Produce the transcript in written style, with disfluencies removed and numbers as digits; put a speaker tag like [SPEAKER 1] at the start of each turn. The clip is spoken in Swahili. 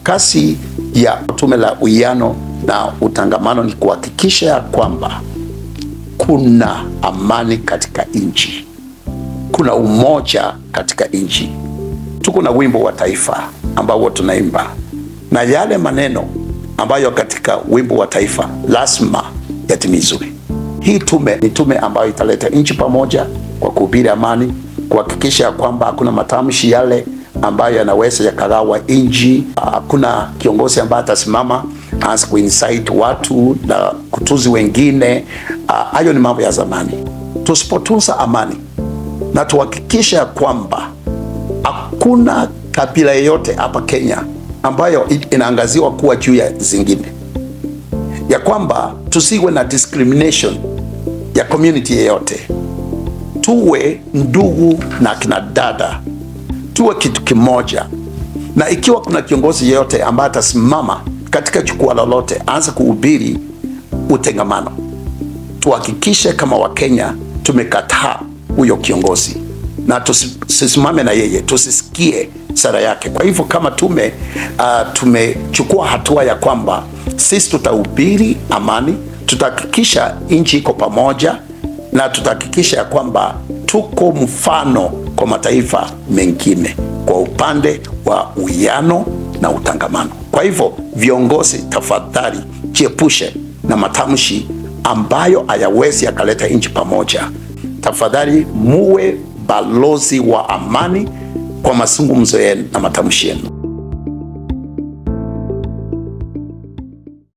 [SPEAKER 1] Kazi ya Tume la Uwiano na Utangamano ni kuhakikisha ya kwamba kuna amani katika nchi, kuna umoja katika nchi. Tuko na wimbo wa taifa ambao tunaimba, na yale maneno ambayo katika wimbo wa taifa lazima yatimizwe. Hii tume ni tume ambayo italeta nchi pamoja kwa kuhubiri amani, kuhakikisha kwamba hakuna matamshi yale ambayo yanaweza yakagawa nchi. Hakuna kiongozi ambaye atasimama aanze kuincite watu na kutuzi wengine. Hayo ni mambo ya zamani. Tusipotunza amani na tuhakikisha kwamba hakuna kabila yoyote hapa Kenya ambayo inaangaziwa kuwa juu ya zingine, ya kwamba tusiwe na discrimination ya community yoyote, tuwe ndugu na kina dada, tuwe kitu kimoja. Na ikiwa kuna kiongozi yeyote ambaye atasimama katika jukwaa lolote aanze kuhubiri utengamano, tuhakikishe kama Wakenya tumekataa huyo kiongozi na tusisimame na yeye, tusisikie sera yake. Kwa hivyo kama tume tumechukua hatua ya kwamba sisi tutahubiri amani, tutahakikisha nchi iko pamoja, na tutahakikisha ya kwamba tuko mfano kwa mataifa mengine kwa upande wa uwiano na utangamano. Kwa hivyo viongozi, tafadhali jiepushe na matamshi ambayo hayawezi yakaleta nchi pamoja. Tafadhali muwe balozi wa amani kwa mazungumzo yenu na matamshi yenu.